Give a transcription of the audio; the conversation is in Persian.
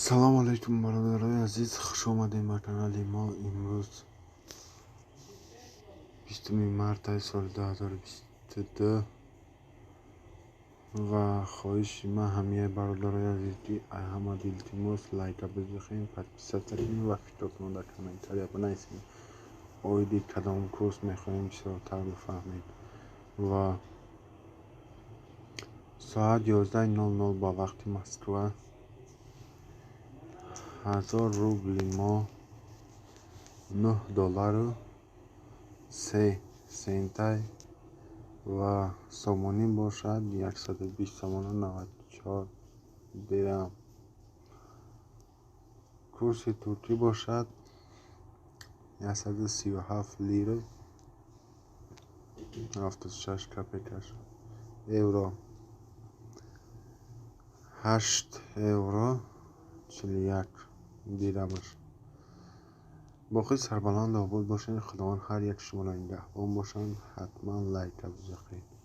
سلام علیکم برادرای عزیز، خوش آمدیم به کانال ما. امروز 20 مارت سال 2022 و خواهش ما همه برادرای عزیز که همه دلتیموس لایک بزنید، подписаться کنید و فکرتون در کامنتاری بنویسید. اویدی کدام کورس میخوایم بیشتر بفهمید. و ساعت 11:00 با وقت مسکو 1000 روبل ما $9 3 سنت و سومونی باشد 120 سومون و 94 درم. کورس ترکی باشد 137 لیره 76 کپیکش. یورو 8 یورو 41 درمش. باقی سربلند آباد باشین. خداوند هر یک شما را نگهبان باشند. حتما لایک بزنید.